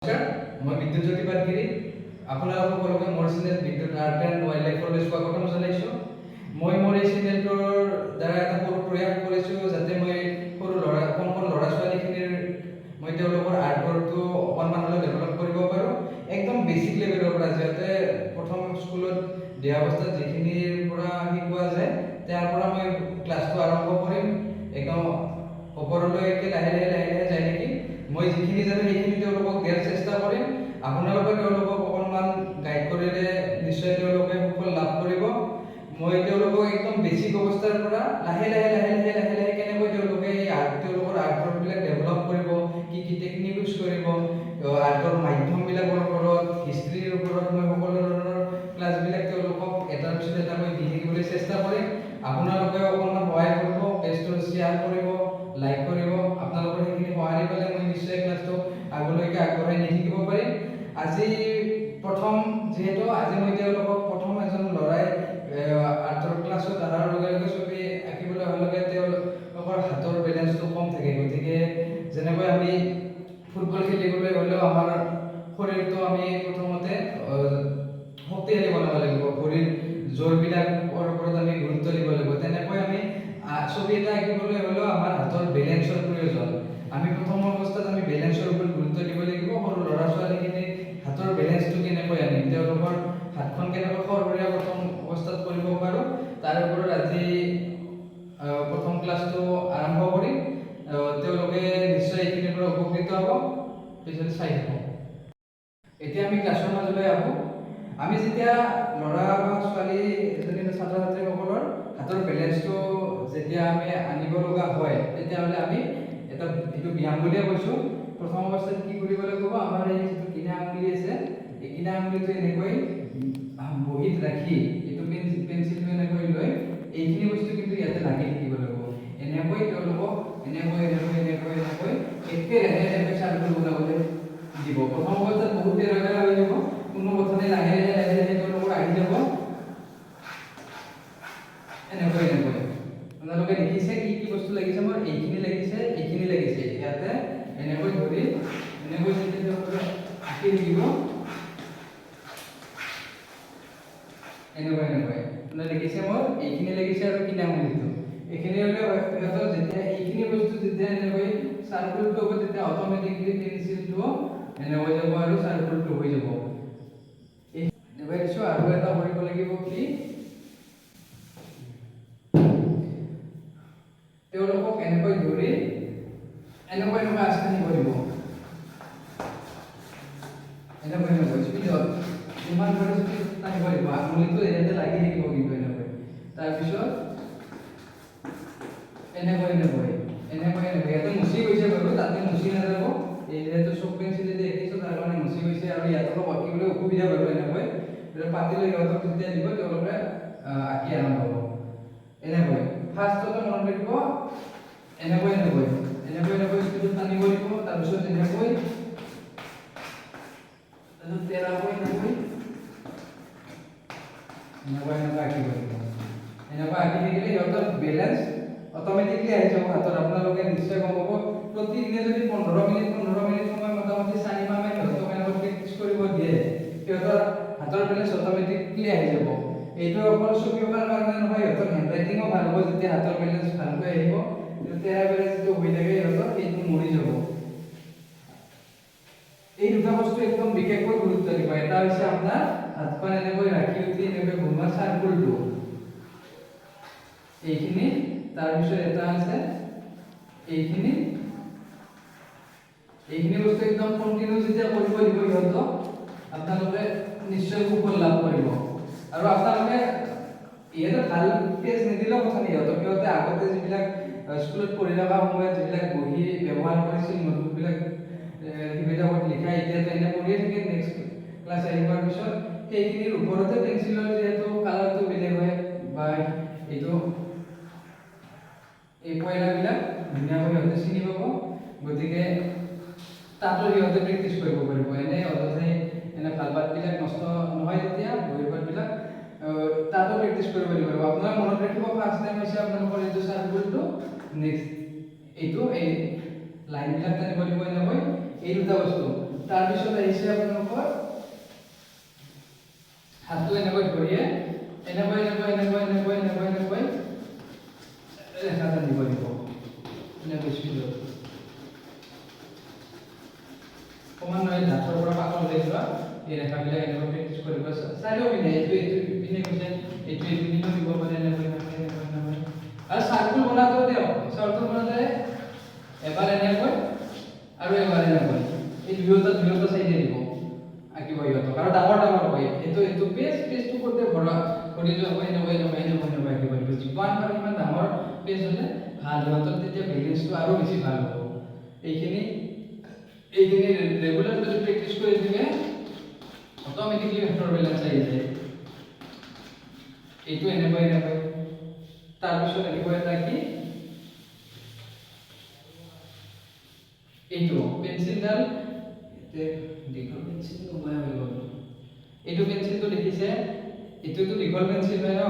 নমস্কাৰ, মই বিদ্যুৎজ্যোতি পাটগিৰি। আপোনালোকক সকলোকে মোৰ চেনেল বিদ্যুৎ আৰ্ট এণ্ড ৱাইল্ড লাইফলৈ স্বাগতম জনাইছোঁ। মই মোৰ এই চেনেলটোৰ দ্বাৰা এটা সৰু প্ৰয়াস কৰিছোঁ, যাতে মই সৰু কণ ল'ৰা ছোৱালীখিনিৰ মই তেওঁলোকৰ আৰ্টৱৰ্কটো অকণমান হ'লেও ডেভেলপ কৰিব পাৰোঁ। একদম বেছিক লেভেলৰ পৰা, যাতে প্ৰথম স্কুলত দিয়া অৱস্থাত যিখিনিৰ পৰা শিকোৱা যায় তাৰ পৰা মই ক্লাছটো আৰম্ভ কৰিম। একদম ওপৰলৈকে লাহে লাহে যায় নেকি। মই যিখিনি জানো সেইখিনি তেওঁলোকক দিয়াৰ চেষ্টা কৰিম। আপোনালোকে তেওঁলোকক অকণমান গাইড কৰিলে নিশ্চয় তেওঁলোকে সুফল লাভ কৰিব। মই তেওঁলোকক একদম বেছিক অৱস্থাৰ পৰা লাহে লাহে কেনেকৈ তেওঁলোকে তেওঁলোকৰ আৰ্টৱৰ্কবিলাক ডেভেলপ কৰিব, কি টেকনিক ইউজ কৰিব, আৰ্টৰ মাধ্যমবিলাকৰ ওপৰত, হিষ্ট্ৰীৰ ওপৰত মই সকলো ধৰণৰ ক্লাছবিলাক তেওঁলোকক এটাৰ পিছত এটা মই দি থাকিবলৈ চেষ্টা কৰিম। আপোনালোকে অকণমান সহায় কৰিব, পেজটো শ্বেয়াৰ কৰিব, লাইক কৰিব। আপোনালোকৰ সেইখিনি সহায় পালে মই নিশ্চয় ক্লাছটো আগলৈকে আগবঢ়াই নি থাকিব পাৰিম। আজি প্ৰথম যিহেতু আজি মই তেওঁলোকক প্ৰথম এজন ল'ৰাই আৰ্টৰ ক্লাছত অহাৰ লগে লগে ছবি আঁকিবলৈ অহাৰ লগে তেওঁলোকৰ হাতৰ বেলেঞ্চটো কম থাকে। গতিকে যেনেকৈ আমি ফুটবল খেলিবলৈ হ'লেও আমাৰ শৰীৰটো আমি প্ৰথমতে শক্তিশালী বনাব লাগিব, ভৰিৰ জোৰবিলাকৰ ওপৰত আমি গুৰুত্ব দিব লাগিব। তেনেকৈ আমি ছবি এটা আঁকিবলৈ হ'লেও আমাৰ হাতৰ বেলেঞ্চৰ প্ৰয়োজন। আমি প্ৰথম অৱস্থাত আমি বেলেঞ্চৰ ওপৰত গুৰুত্ব দিব লাগিব। সৰু ল'ৰা ছোৱালীখিনি হাতৰ বেলেঞ্চটো কেনেকৈ আনিম, তেওঁলোকৰ হাতখন কেনেকৈ খৰখৰীয়া প্ৰথম অৱস্থাত কৰিব পাৰোঁ, তাৰ ওপৰত আজি প্ৰথম ক্লাছটো আৰম্ভ কৰিম। তেওঁলোকে নিশ্চয় এইখিনিৰ পৰা উপকৃত হ'ব। পিছলৈ চাই থাকক। এতিয়া আমি ক্লাছৰ মাজলৈ আহোঁ। আমি যেতিয়া ল'ৰা বা ছোৱালী এজনী ছাত্ৰ ছাত্ৰীসকলৰ হাতৰ বেলেঞ্চটো যেতিয়া আমি আনিব লগা হয়, তেতিয়াহ'লে আমি এটা এইটো ব্যায়াম বুলিয়ে কৈছোঁ। প্ৰথম অৱস্থাত কি কৰিব লাগিব, আমাৰ এই যিটো কিনা আঙুলি আছে, এই কিনা আঙুলিটো এনেকৈ বহীত ৰাখি এইটো পেঞ্চিলটো এনেকৈ লৈ এইখিনি বস্তু কিন্তু ইয়াতে লাগি থাকিব লাগিব। এনেকৈ তেওঁলোকক এনেকৈ একেৰাহে চাৰ্কুল বনাবলৈ দিব। প্ৰথম অৱস্থাত বহুত তেৰা হৈ যাব, কোনো কথা নাই, লাহে লাহে তেওঁলোকৰ আহি যাব। এনেকৈ আপোনালোকে দেখিছে কি বস্তু লাগিছে, মোৰ এইখিনি লাগিছে, ইয়াতে এনেকৈ ধৰি এনেকৈ যেতিয়া তেওঁলোকে আঁকি থাকিব, এনেকৈ আপোনালোকে দেখিছে মোৰ এইখিনি লাগিছে আৰু কিনা আঙুলিটো এইখিনি হ'লে সিহঁতৰ যেতিয়া এইখিনি বস্তু যেতিয়া এনেকৈ চাৰ্কুলটো হ'ব, তেতিয়া অট'মেটিকলি পেঞ্চিলটো এনেকৈ যাব আৰু চাৰ্কুলটো হৈ যাব। এনেকৈ দিছোঁ। আৰু এটা কৰিব লাগিব কি, তেওঁলোকক এনেকৈ ধৰি এনেকৈ আঁচনি কৰিব। এনেকৈ স্পীডত যিমান পাৰে স্পীড টানিব লাগিব। আঙুলিটো ইয়াতে লাগি থাকিব কিন্তু এনেকৈ। তাৰপিছত এনেকৈ ইয়াতে মুচি গৈছে বাৰু, তাতে মুচি নাযাব। এই যিহেতু চক পেঞ্চিলেদি দেখিছোঁ তাৰ কাৰণে মুচি গৈছে, আৰু ইয়াত অলপ আঁকিবলৈ অসুবিধা বাৰু। এনেকৈ পাতি লৈ সিহঁতক যেতিয়া দিব তেওঁলোকে আঁকি আৰম্ভ হ'ব। এনেকৈ ফাৰ্ষ্টতে মনত ৰাখিব, এনেকৈ স্পীডত টানিব লাগিব। তাৰপিছত এনেকৈ তেৰাকৈ আঁকিব লাগিব। এনেকৈ আঁকি থাকিলে সিহঁতৰ বেলেঞ্চ অট'মেটিকলি আহি যাব হাতত। আপোনালোকে নিশ্চয় গম পাব। প্ৰতিদিনে যদি 15 মিনিট সময় মোটামুটি 4 মাহমান সিহঁতক এনেকৈ প্ৰেক্টিছ কৰিব দিয়ে, সিহঁতৰ হাতৰ বেলেঞ্চ অট'মেটিকলি আহি যাব। এইটো অকল ছবি অঁকাৰ কাৰণে নহয়, সিহঁতৰ হেণ্ডৰাইটিঙো ভাল হ'ব। যেতিয়া হাতৰ বেলেঞ্চ ভালকৈ আহিব, তেৰা বেলেঞ্চ যিটো হৈ থাকে সিহঁতৰ সেইটো মৰি যাব। এই দুটা বস্তু একদম বিশেষকৈ গুৰুত্ব দিব। এটা হৈছে আপোনাৰ হাতখন এনেকৈ ৰাখি উঠি এনেকৈ বনোৱা চাৰ্কুলটো, এইখিনি। তাৰপিছত এটা আছে এইখিনি বস্তু একদম কণ্টিনিউ যেতিয়া কৰিব দিব সিহঁতক, আপোনালোকে নিশ্চয় সুফল লাভ কৰিব। আৰু আপোনালোকে ইহঁতে ভাল পেজ নিদিলেও কথা নাই। সিহঁতে আগতে যিবিলাক স্কুলত পঢ়ি থকা সময়ত যিবিলাক বহি ব্যৱহাৰ কৰিছিল, নোটবুকবিলাক সেইবিলাকত লিখা, এতিয়াতো এনে পঢ়িয়ে থাকে। নেক্সট ক্লাছ আহি পোৱাৰ পিছত সেইখিনিৰ ওপৰতে পেঞ্চিলৰ যিহেতু কালাৰটো বেলেগ হয়, বা এইটো এই পইলাবিলাক ধুনীয়াকৈ সিহঁতে চিনি পাব। গতিকে তাতো সিহঁতে প্ৰেক্টিছ কৰিব পাৰিব। অযথাই ভাল পাতবিলাক নষ্ট নহয়, তেতিয়া বহীৰ পাতবিলাক তাতো প্ৰেক্টিছ কৰিব পাৰিব। আপোনালোকে মনত ৰাখিব, ফাৰ্ষ্ট টাইম হৈছে আপোনালোকৰ এইটো চাৰ্কুলটো, নেক্সট এইটো এই লাইনবিলাক টানিব লাগিব এনেকৈ। এই দুটা বস্তু তাৰপিছত আহিছে আপোনালোকৰ হাতটো এনেকৈ ধৰিয়ে এনেকৈ ৰেখা টানিব লাগিব এনেকৈ স্পীডত ক্ৰমান্বয়ে দাঁতৰ পৰা পাতল হৈ যোৱা এই ৰেখাবিলাক এনেকৈ প্ৰেক্টিচ কৰিব চাৰিও পিনে পিনে গৈছে এইটো পিনেও দিব পাৰে এনেকৈ আৰু চাৰ্কুল বনাওঁতেও দিয়ক চাৰ্কুল বনাওঁতে এবাৰ এনেকৈ আৰু এবাৰ এনেকৈ এই দুয়োটা চাইডে দিব আঁকিব ইহঁতক আৰু ডাঙৰ হয় এইটো পেজটো কৰোঁতে ভৰি যোৱা হয় এনেকৈ আঁকিব লাগিব যিমান পাৰে সিমান ডাঙৰ পেজ হ'লে ভাল সিহঁতৰ তেতিয়া বেলেঞ্চটো আৰু বেছি ভাল হ'ব এইখিনি ৰেগুলাৰ যদি প্ৰেক্টিচ কৰি থাকে অট'মেটিকলি ভেক্টৰ বেলেঞ্চ আহি যায় এইটো এনেকৈ তাৰপিছত আহিব এটা কি এইটো পেঞ্চিলডাল দীঘল পেঞ্চিল নোহোৱা হৈ গ'ল এইটো পেঞ্চিলটো দেখিছে এইটোতো দীঘল পেঞ্চিল হয় ন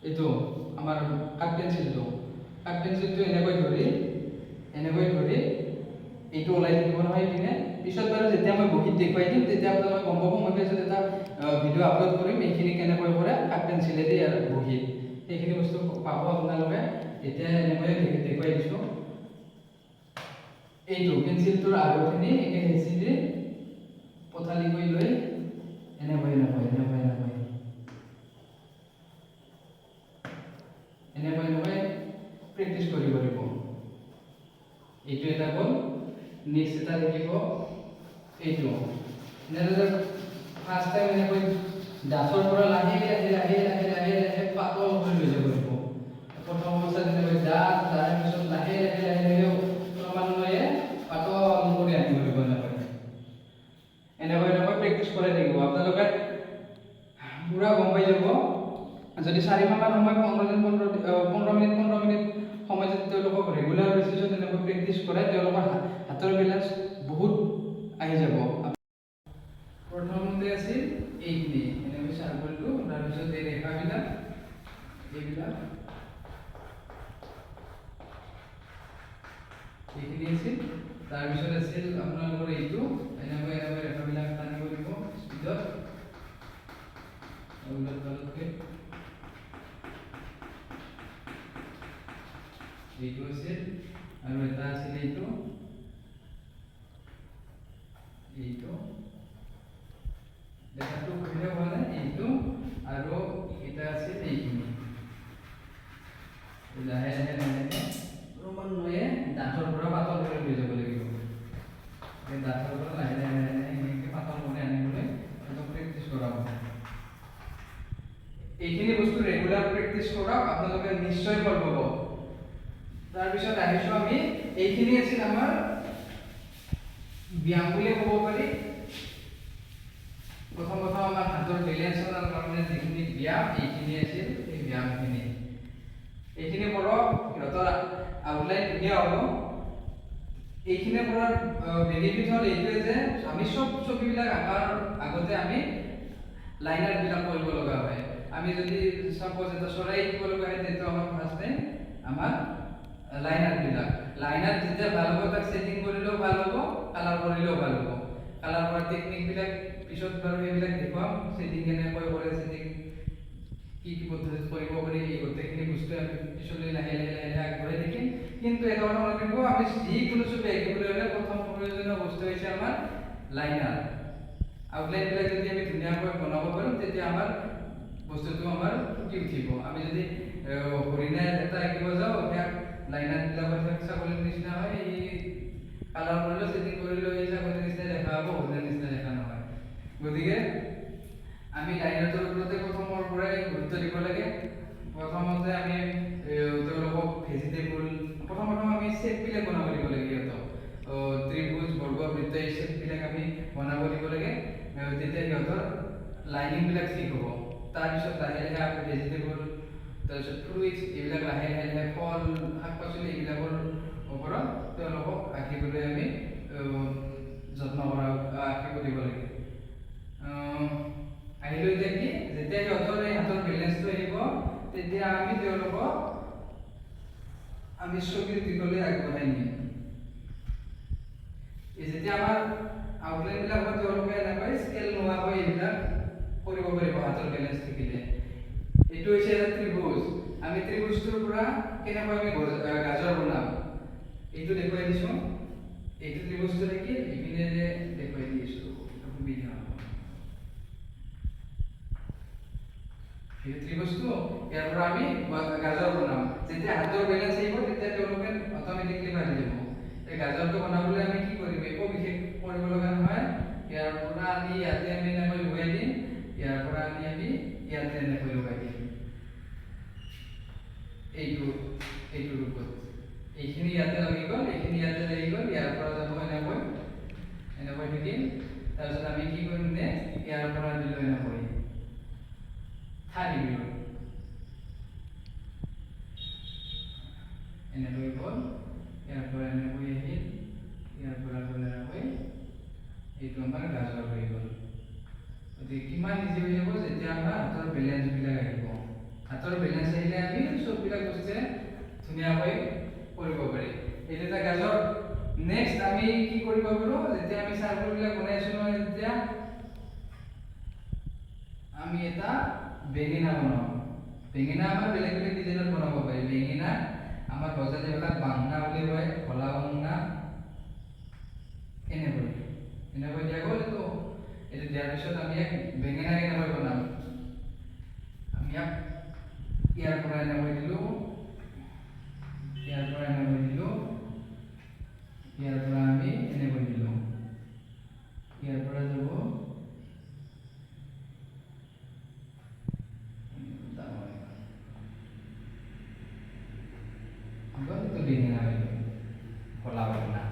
এইটো আমাৰ কাঠ পেঞ্চিলটো এনেকৈ ধৰি এইটো ওলাই থাকিব নহয় পিনে পিছত বাৰু যেতিয়া মই বহীত দেখুৱাই দিম তেতিয়া আপোনালোকে গম পাব মই পিছত এটা ভিডিঅ' আপলোড কৰিম এইখিনি কেনেকৈ কৰে কাঠ পেঞ্চিলেদি আৰু বহীত সেইখিনি বস্তু পাব আপোনালোকে এতিয়া এনেকৈ দেখুৱাই দিছোঁ এইটো পেঞ্চিলটোৰ আগৰখিনি একে হেঁচি দি পথালি কৰি লৈ এনেকৈ প্ৰেক্টিচ কৰিব লাগিব এইটো এটা গ'ল নেক্সট এটা দেখিব এইটো এনেদৰে ফাৰ্ষ্ট টাইম এনেকৈ দাঁতৰ পৰা লাহে পাতল কৰি লৈ যাব লাগিব প্ৰথম অৱস্থাত এনেকৈ দাঁত তাৰে পিছত লাহে ক্ৰমান্বয়ে পাতল কৰি আনিব লাগিব এনেকৈ প্ৰেক্টিচ কৰাই থাকিব আপোনালোকে পুৰা গম পাই যাব যদি 4 মাহমান সময় 15 মিনিট সময় যদি তেওঁলোকক ৰেগুলাৰ বেচিছত এনেকৈ প্ৰেক্টিচ কৰে তেওঁলোকৰ হাতৰ বেলেঞ্চ বহুত আহি যাব প্ৰথমতে আছিল এইখিনি এনেকৈ চাৰ্কলটো তাৰপিছত এই ৰেখাবিলাক এইখিনি আছিল তাৰপিছত আছিল আপোনালোকৰ এইটো এনেকৈ ৰেখাবিলাক টানিব লাগিব স্পীডত এইটো আছিল আৰু এটা আছিল এইটো দেখাটো সুবিধা হোৱা নাই এইটো আৰু এটা আছিল এইখিনি লাহে ক্ৰমান্বয়ে দাঁতৰ পৰা পাতল কৰি লৈ যাব লাগিব দাঁতৰ পৰা লাহে পাতল কৰি আনিবলৈ প্ৰেক্টিচ কৰাব এইখিনি বস্তু ৰেগুলাৰ প্ৰেক্টিচ কৰক আপোনালোকে নিশ্চয় ফল পাব তাৰপিছত আহিছোঁ আমি এইখিনি আছিল আমাৰ ব্যায়াম বুলিয়ে ক'ব পাৰি প্ৰথম আমাৰ হাতৰ বেলেঞ্চৰ কাৰণে যিখিনি ব্যায়াম এইখিনি আছিল এই ব্যায়ামখিনি এইখিনি কৰক সিহঁতৰ আউটলাইন ধুনীয়া হ'ব এইখিনি কৰাৰ বেনিফিট হ'ল এইটোৱে যে আমি চব ছবিবিলাক আঁকাৰ আগতে আমি লাইনাৰবিলাক কৰিব লগা হয় আমি যদি সাপোজ এটা চৰাই আঁকিব লগা হয় তেতিয়া আমাৰ ফাৰ্ষ্ট টাইম আমাৰ লাইনাৰ যেতিয়া ভাল হ'ব তাক সেটিং কৰিলেও ভাল হ'ব কালাৰ কৰিলেও ভাল হ'ব কালাৰ কৰা টেকনিকবিলাক পিছত বাৰু এইবিলাক দেখুৱাম সেটিং কেনেকৈ কৰে সেটিং কি পদ্ধতিত কৰিব পাৰি এই গোটেইখিনি বস্তু আমি পিছলৈ লাহে আগবঢ়াই দেখিম কিন্তু এটা কথা মনত ৰাখিব আমি যিকোনো ছবি আঁকিবলৈ হ'লে প্ৰথম প্ৰয়োজনীয় বস্তু হৈছে আমাৰ লাইনাৰ আউটলাইনবিলাক যদি আমি ধুনীয়াকৈ বনাব পাৰোঁ তেতিয়া আমাৰ বস্তুটো আমাৰ ফুটি উঠিব আমি যদি হৰিণাই এটা আঁকিব যাওঁ সেয়া লাইনাৰবিলাকত ছাগলীৰ নিচিনা হয় এই কালাৰ কৰিলেও ছেটিং কৰিলেও এই ছাগলীৰ নিচিনা দেখা হ'ব হৰিণাৰ নিচিনা দেখা নহয় গতিকে আমি লাইনাৰটোৰ ওপৰতে প্ৰথমৰ পৰাই গুৰুত্ব দিব লাগে প্ৰথমতে আমি তেওঁলোকক ভেজিটেবল প্ৰথম আমি শ্বেপবিলাক বনাব দিব লাগে সিহঁতক ত্ৰিভুজ বৰ্গ বৃত্ত এই শ্বেপবিলাক আমি বনাব দিব লাগে তেতিয়া সিহঁতৰ লাইনিংবিলাক ঠিক হ'ব তাৰপিছত লাহে আমি ভেজিটেবল তাৰপিছত ফ্ৰুইটছ এইবিলাক লাহে ফল শাক পাচলি এইবিলাকৰ ওপৰত তেওঁলোকক আঁকিবলৈ আমি যত্ন আঁকিব দিব লাগে আহিলোঁ এতিয়া কি যেতিয়া সিহঁতৰ এই হাতৰ বেলেঞ্চটো আহিব তেতিয়া আমি তেওঁলোকক আমি ছবিৰ দিশলৈ আগবঢ়াই নিম যেতিয়া আমাৰ পৰা কেনেকৈ আমি গাজৰ বনাম এইটো দেখুৱাই দিছোঁ। এইটো ত্ৰিভুজটো থাকিল, ইপিনে দেখুৱাই দি আছোঁ, সুবিধা হ'ব। এই ত্ৰিভুজটো ইয়াৰ পৰা আমি গাজৰ বনাম। যেতিয়া হাতৰ বেলেঞ্চ আহিব তেতিয়া তেওঁলোকে অট'মেটিকলি বাঢ়ি যাব। এই গাজৰটো বনাবলৈ আমি কি কৰিম, একো বিশেষ কৰিব লগা নহয়। ইয়াৰ পৰা আমি ইয়াতে আমি এনেকৈ লগাই দিম, ইয়াৰ পৰা আমি ইয়াতে এনেকৈ লগাই দিম। এইটো ৰূপত এইখিনি ইয়াতে লাগি গ'ল, এইখিনি ইয়াতে লাগি গ'ল, ইয়াৰ পৰা যাব এনেকৈ থাকিম। তাৰপিছত আমি কি কৰিম, নেক্সট ইয়াৰ পৰা দিলোঁ এনেকৈ ঠাৰি দিলোঁ, এনেকৈ গ'ল, ইয়াৰ পৰা এনেকৈ আহিল, ইয়াৰ পৰা গ'ল এনেকৈ, এইটো আমাৰ গাজৰ হৈ গ'ল। গতিকে কিমান ইজি হৈ যাব যেতিয়া আমাৰ হাতৰ বেলেঞ্চবিলাক আহিব। হাতৰ বেলেঞ্চ আহিলে আমি চববিলাক বস্তুৱে ধুনীয়াকৈ কৰিব পাৰি। এইটো এটা গাজৰ। নেক্সট আমি কি কৰিব পাৰোঁ, যেতিয়া আমি চাৰ্কলবিলাক বনাই আছোঁ নহয়, তেতিয়া আমি এটা বেঙেনা বনাওঁ। বেঙেনা আমাৰ বেলেগ বেলেগ ডিজাইনত বনাব পাৰি। বেঙেনা আমাৰ বজাৰত এইবিলাক বাংনা বুলি কয়, কলা বাংনা, এনেকৈ দিয়া গ'ল। এইটো দিয়াৰ পিছত আমি বেঙেনা কেনেকৈ বনাম, আমি ইয়াৰ পৰা এনেকৈ দিলোঁ, ইয়াৰ পৰা এনেকৈ দিলোঁ, ইয়াৰ পৰা আমি এনেকৈ দিলোঁ, ইয়াৰ পৰা যাব বেঙেনা হৈ গ'ল, কলা বাংনা।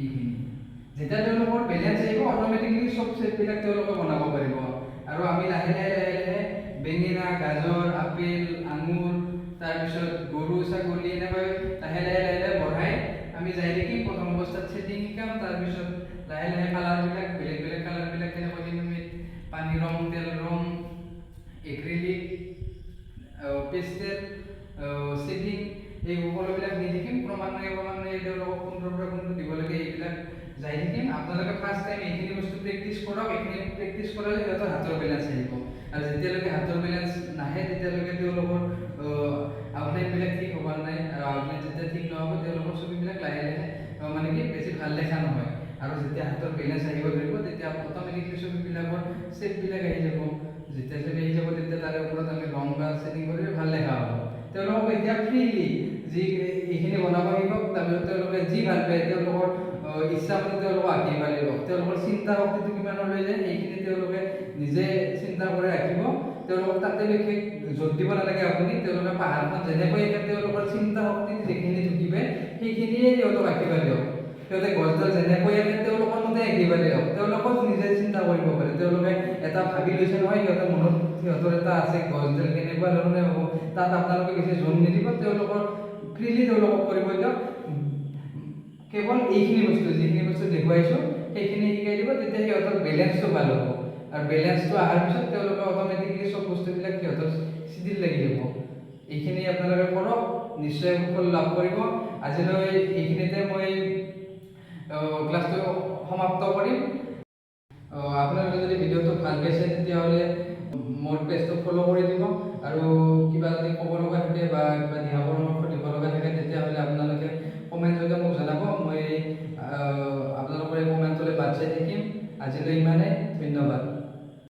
এইখিনি যেতিয়া তেওঁলোকৰ বেলেঞ্চ আহিব অট'মেটিকলি চব শেপবিলাক তেওঁলোকে বনাব পাৰিব। আৰু আমি লাহে লাহে বেঙেনা, গাজৰ, আপেল, আঙুৰ, তাৰপিছত গৰু, ছাগলী এনেকৈ লাহে লাহে বঢ়াই আমি যাই থাকিম। প্ৰথম অৱস্থাত ছেটিং শিকাম, তাৰপিছত লাহে লাহে কালাৰবিলাক বেলেগ বেলেগ কালাৰবিলাক কেনেকৈ দিম, আমি পানী ৰং, তেল ৰং, এক্ৰিলিক, পেষ্টেল, ছেটিং, এই সকলোবিলাক দি থাকিম। ক্ৰমান্বয়ে তেওঁলোকক কোনটোৰ পৰা কোনটো দিব লাগে এইবিলাক যাই থাকিম। আপোনালোকে ফাৰ্ষ্ট টাইম এইখিনি বস্তু প্ৰেক্টিছ কৰক। এইখিনি প্ৰেক্টিছ কৰালে সিহঁতৰ হাতৰ বেলেঞ্চ আহিব। আৰু যেতিয়ালৈকে হাতৰ বেলেঞ্চ নাহে তেতিয়ালৈকে তেওঁলোকৰ আউটলাইনবিলাক ঠিক হ'ব নাই। আৰু আউটলাইন যেতিয়া ঠিক নহ'ব তেওঁলোকৰ ছবিবিলাক লাহে লাহে মানে কি বেছি ভাল দেখা নহয়। আৰু যেতিয়া হাতৰ বেলেঞ্চ আহিব ধৰিব তেতিয়া অট'মেটিকলি ছবিবিলাকৰ শ্বেপবিলাক আহি যাব। যেতিয়া শ্বেপ আহি যাব তেতিয়া তাৰে ওপৰত আমি ৰং বা ছেটিং কৰিলে ভাল দেখা হ'ব। তেওঁলোকক এতিয়া ফ্ৰীলি যি এইখিনি বনাব শিকক, তাৰপিছত তেওঁলোকে যি ভাল পায় তেওঁলোকৰ ইচ্ছামতে তেওঁলোকক আঁকিব পাৰিব। তেওঁলোকৰ চিন্তা শক্তিটো কিমান লৈ যায় সেইখিনি তেওঁলোকে নিজে চিন্তা কৰি ৰাখিব। তেওঁলোকক তাতে বিশেষ জোৰ দিব নালাগে আপুনি। তেওঁলোকে পাহাৰখন যেনেকৈ আঁকে তেওঁলোকৰ চিন্তা শক্তি যিখিনি থাকিবে সেইখিনিয়ে সিহঁতক আঁকিব দিয়ক। সিহঁতে গছডাল যেনেকৈ আঁকে তেওঁলোকৰ মতে আঁকিব দিয়ক। তেওঁলোকক নিজে চিন্তা কৰিব পাৰে। তেওঁলোকে এটা ভাবি লৈছে নহয়, সিহঁতৰ এটা আছে গছডাল কেনেকুৱা ধৰণে হ'ব, তাত আপোনালোকে বেছি জোৰ নিদিব। তেওঁলোকৰ ফ্ৰীলি তেওঁলোকক কৰিব দিয়ক। কেৱল এইখিনি বস্তু যিখিনি বস্তু দেখুৱাইছোঁ সেইখিনি শিকাই দিব, তেতিয়া সিহঁতৰ বেলেঞ্চটো ভাল হ'ব। আৰু বেলেঞ্চটো অহাৰ পিছত তেওঁলোকে অট'মেটিকলি চব বস্তুবিলাক সিহঁতৰ চিধিল লাগি যাব। এইখিনি আপোনালোকে কৰক, নিশ্চয় সুফল লাভ কৰিব। আজিলৈ এইখিনিতে মই ক্লাছটো সমাপ্ত কৰিম। আপোনালোকে যদি ভিডিঅ'টো ভাল পাইছে তেতিয়াহ'লে মোৰ পেজটো ফ'ল' কৰি দিব। আৰু কিবা যদি ক'ব লগা থাকে বা কিবা দিহা পৰামৰ্শ দিব লগা থাকে তেতিয়াহ'লে আপোনালোকে কমেণ্ট যোগে মোক জনাব। মই আপোনালোকৰ এই কমেণ্টলৈ বাট চাই থাকিম। আজিলৈ ইমানেই, ধন্যবাদ।